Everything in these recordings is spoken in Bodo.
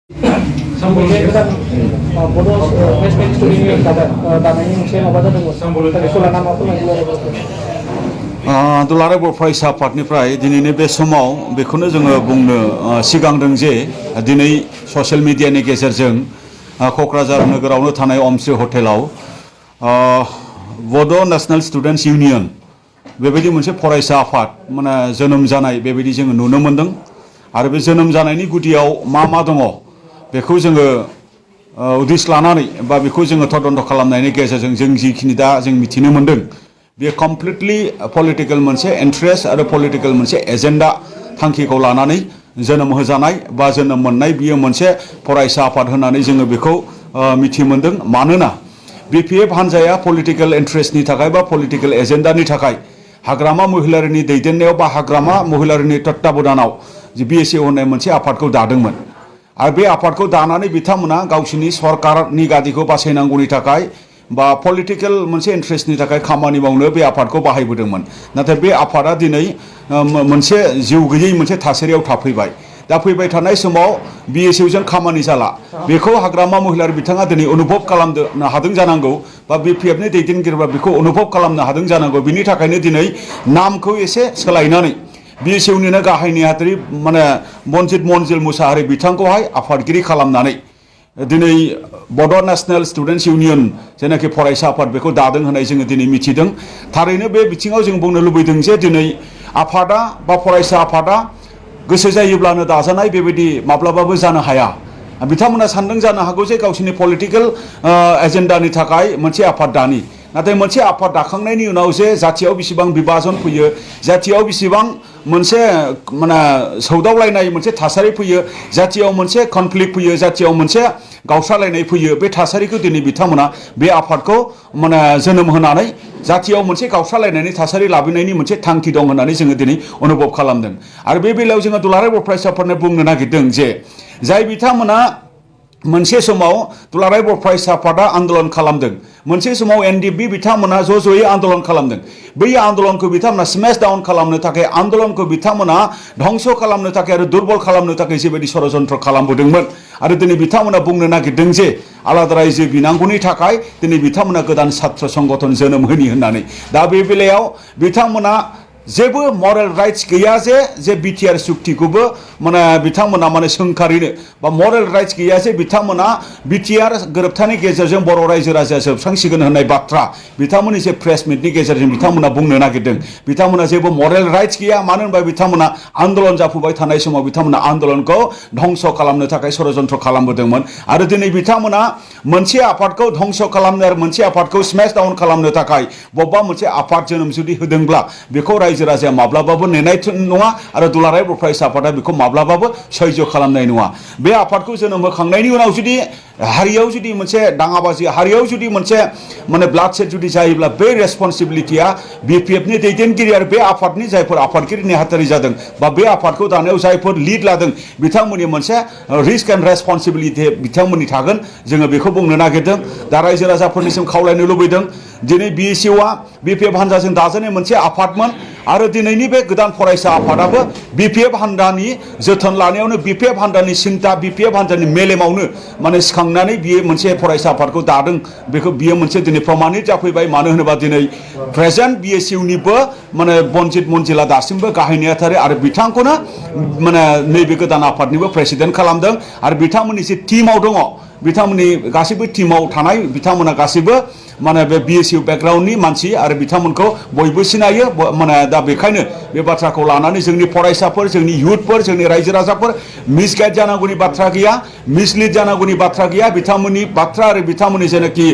मोनसे गोदान बड' नेसनेल स्टुडिअनि दानायनि मोनसे माबा जादोंमोन दा बेखौ लाना मा फोरमायनो दुलाराय बर' फरायसा आफादनिफ्राय दिनैनि बे समाव बेखौनो जोङो बुंनो सिगांदों जे दिनै ससियेल मिडियानि गेजेरजों क'क्राझार नोगोरावनो थानाय अमश्री हटेलाव बड' नेसनेल स्टुडेन्टस इउनियन बेबायदि मोनसे फरायसा आफाद माने जोनोम जानाय बेबायदि जोङो नुनो मोनदों आरो बे जोनोम जानायनि गुदियाव मा दङ बेखौ जोङो उदिस लानानै बा बेखौ जोङो तदन्त खालामनायनि गेजेरजों जों जिखिनि दा जों मिथिनो मोनदों बे कमप्लिटलि पलिटिकेल मोनसे इन्ट्रेस्ट आरो पलिटिकेल मोनसे एजेन्डा थांखिखौ लानानै जोनोम होजानाय बा जोनोम मोननाय बियो मोनसे फरायसा आफाद होननानै जोङो बेखौ मिथि मोनदों मानोना बिपिएफ हान्जाया पलिटिकेल इन्ट्रेस्टनि थाखाय बा पलिटिकेल एजेन्डानि थाखाय हाग्रामा महिलारिनि दैदेननायाव बा हाग्रामा महिलारिनि तत्ताबधानाव जे बिएसइउ होननाय मोनसे आफादखौ दादोंमोन आरो बे आफादखौ दानानै बिथांमोना गावसिनि सरकारनि गादिखौ बासायनांगौनि थाखाय बा पलिटिकेल मोनसे इन्ट्रेस्टनि थाखाय खामानि मावनो बे आफादखौ बाहायबोदोंमोन नाथाय बे आफादा दिनै मोनसे जिउ गैयै मोनसे थासारियाव थाफैबाय दा फैबाय थानाय समाव बिएसइउजों खामानि जाला बेखौ हाग्रामा महिलारि बिथाङा दिनै अनुभब खालामनो हादों जानांगौ बा बिपिएफनि दैदेनगिरिफ्रा बेखौ अनुभब खालामनो हादों जानांगौ बिनि थाखायनो दिनै नामखौ एसे सोलायनानै बिएसइउनिनो गाहाय नेहाथारि माने मनजित मनजिल मुसाहारि बिथांखौहाय आफादगिरि खालामनानै दिनै बड' नेसनेल स्टुडेन्टस इउनियन जेनाखि फरायसा आफाद बेखौ दादों होननाय जोङो दिनै मिथिदों थारैनो बे बिथिङाव जों बुंनो लुबैदों जे दिनै आफादा बा फरायसा आफादा गोसो जायोब्लानो दाजानाय बेबायदि माब्लाबाबो जानो हाया बिथांमोना सानदों जानो हागौ जे गावसिनि पलिटिकेल एजेन्डानि थाखाय मोनसे आफाद दानि नाथाय मोनसे आफाद दाखांनायनि उनाव जे जाथियाव बेसेबां बिभाजन फैयो जाथियाव बेसेबां मोनसे माने सौदावलायनाय मोनसे थासारि फैयो जाथियाव मोनसे कनफ्लिक्ट फैयो जाथियाव मोनसे गावस्रालायनाय फैयो बे थासारिखौ दिनै बिथांमोना बे आफादखौ माने जोनोम होनानै जाथियाव मोनसे गावस्रालायनायनि थासारि लाबोनायनि मोनसे थांखि दं होननानै जोङो दिनै अनुभब खालामदों आरो बे बेलायाव जोङो दुलाराय बर' फरायसाफोरनो बुंनो नागिरदों जे जाय बिथांमोना मोनसे समाव दुलाराय बर' फरायसा आफादा आन्दलन खालामदों मोनसे समाव एनडिएफबि बिथांमोना ज'यै आन्दलन खालामदों बै आन्दलनखौ बिथांमोना स्मेश डाउन खालामनो थाखाय आन्दलनखौ बिथांमोना धंस खालामनो थाखाय आरो दुर्बल खालामनो थाखाय जेबायदि षड़यन्त्र खालामबोदोंमोन आरो दिनै बिथांमोना बुंनो नागिरदों जे आलादा रायजो बिनांगौनि थाखाय दिनै बिथांमोना गोदान छात्र संगठन जोनोम होनि होननानै दा बे बेलायाव बिथांमोना जेबो मरेल राइट्स गैया जे बिटिआर सुक्तिखौबो माने बिथांमोना माने सोंखारिनो बा मरेल राइट्स गैया जे बिथांमोना बिटिआर गोरोबथानि गेजेरजों बर' रायजो राजाया जोबस्रांसिगोन होननाय बाथ्रा बिथांमोननि जे प्रेस मिटनि गेजेरजों बिथांमोना बुंनो नागिरदों बिथांमोना जेबो मरेल राइट्स गैया मानो होनबा बिथांमोना आन्दलन जाफुबाय थानाय समाव बिथांमोना आन्दलनखौ धंस खालामनो थाखाय षड़यन्त्र खालामबोदोंमोन आरो दिनै बिथांमोना मोनसे आफादखौ धंस खालामनो आरो मोनसे आफादखौ स्मेश डाउन खालामनो थाखाय बबेबा मोनसे आफाद जोनोम जुदि होदोंब्ला बेखौ रायजो राजाया माब्लाबाबो नेनाय नङा आरो दुलाराय बर' फरायसा आफादा बेखौ माब्लाबाबो सैज्य खालामनाय नङा बे आफादखौ जोनोम होखांनायनि उनाव जुदि हारियाव जुदि मोनसे दाङाबाजि हारियाव जुदि मोनसे माने ब्लाडसेड जुदि जायोब्ला बे रेसपन्सिबिलिटिया बिपिएफनि दैदेनगिरि आरो बे आफादनि जायफोर आफादगिरि नेहाथारि जादों बा बे आफादखौ दानायाव जायफोर लिड लादों बिथांमोननि मोनसे रिस्क एन्ड रेसपन्सिबिलिटि बिथांमोननि थागोन जोङो बेखौ बुंनो नागिरदों दा रायजो राजाफोरनिसिम खावलायनो लुबैदों दिनै बिएसइउआ बिपिएफ हान्जाजों दाजानाय मोनसे आफादमोन आरो दिनैनि बे गोदान फरायसा आफादाबो बिपिएफ हान्जानि जोथोन लानायावनो बिपिएफ हान्जानि सिन्था बिपिएफ हान्जानि मेलेमावनो माने सिखांनानै बियो मोनसे फरायसा आफादखौ दादों बेखौ बियो मोनसे दिनै प्रमाणित जाफैबाय मानो होनोबा दिनै प्रेजेन्ट बिएसइउनिबो माने मनजित मनजिला दासिमबो गाहाय नेहाथारि आरो बिथांखौनो माने नैबे गोदान आफादनिबो प्रेसिडेन्ट खालामदों आरो बिथांमोननि जे टिमाव दङ बिथांमोननि गासैबो टिमाव थानाय बिथांमोना गासैबो माने बे बिएसइउ बेकग्राउन्डनि मानसि आरो बिथांमोनखौ बयबो सिनायो माने दा बेखायनो बे बाथ्राखौ लानानै जोंनि फरायसाफोर जोंनि इयुथफोर जोंनि रायजो राजाफोर मिसगाइड जानांगौनि बाथ्रा गैया मिसलिड जानांगौनि बाथ्रा गैया बिथांमोननि बाथ्रा आरो बिथांमोननि जेनाखि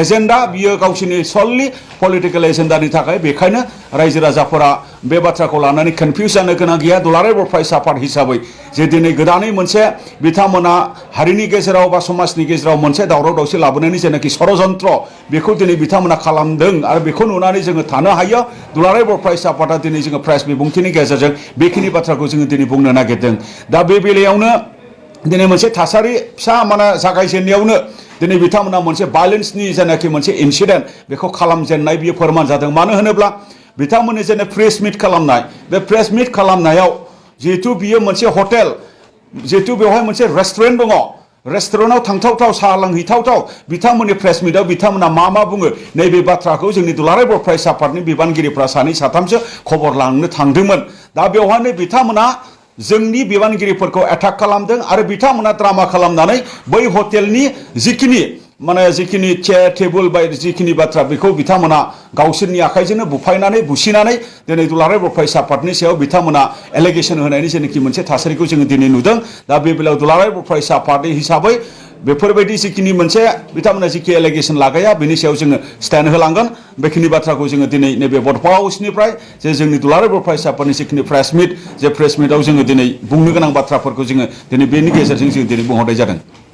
एजेन्डा बियो गावसिनि सललि पलिटिकेल एजेन्डानि थाखाय बेखायनो रायजो राजाफोरा बे बाथ्राखौ लानानै कनफिउज जानो गोनां गैया दुलाराय बर' फरायसा आफाद हिसाबै जे दिनै गोदानै मोनसे बिथांमोना हारिनि गेजेराव बा समाजनि गेजेराव मोनसे दावराव दावसि लाबोनायनि जेनाखि षड़यन्त्र बेखौ दिनै बिथांमोना खालामदों आरो बेखौ नुनानै जोङो थानो हायो दुलाराय बर' फरायसा आफादा दिनै जोङो प्रेस बिबुंथिनि गेजेरजों बेखिनि बाथ्राखौ जोङो दिनै बुंनो नागिरदों दा बे बेलायावनो दिनै मोनसे थासारि फिसा माने जागायजेननायावनो दिनै बिथांमोना मोनसे भायलेन्सनि जेनाखि मोनसे इनसिडेन्ट बेखौ खालामजेननाय बियो फोरमान जादों मानो होनोब्ला बिथांमोननि जेने प्रेस मिट खालामनाय बे प्रेस मिट खालामनायाव जिहेथु बियो मोनसे हटेल जिहेतु बेवहाय मोनसे रेस्टुरेन्ट दङ रेस्टुरेन्टआव थांथावथाव साहा लोंहैथावथाव बिथांमोननि प्रेस मिटआव बिथांमोना मा बुङो नैबे बाथ्राखौ जोंनि दुलाराय बर' फरायसा आफादनि बिबानगिरिफ्रा सानै साथामसो खबर लांनो थांदोंमोन दा बेवहायनो बिथांमोना जोंनि बिबानगिरिफोरखौ एटाक खालामदों आरो बिथांमोना ड्रामा खालामनानै बै हटेलनि जिखिनि चेयार टेबोल बायदि जिखिनि बाथ्रा बेखौ बिथांमोना गावसोरनि आखाइजोंनो बुफायनानै बुसिनानै दिनै दुलाराय बर' फरायसा आफादनि सायाव बिथांमोना एलिगेसन होनायनि जेनाखि मोनसे थासारिखौ जोङो दिनै नुदों दा बे बेलायाव दुलाराय बर' फरायसा आफाद हिसाबै बेफोरबायदि जिखिनि मोनसे बिथांमोना जिखि एलिगेसन लागाया बेनि सायाव जोङो स्टेन्ड होलांगोन बेखिनि बाथ्राखौ जोङो दिनै नैबे बड'फा हाउसनिफ्राय जे जोंनि दुलाराय बर' फरायसा आफादनि जिखिनि प्रेस मिट जे प्रेस मिटआव जोङो दिनै बुंनो गोनां बाथ्राफोरखौ जोङो दिनै बेनि गेजेरजों जों दिनै बुंहरनाय जादों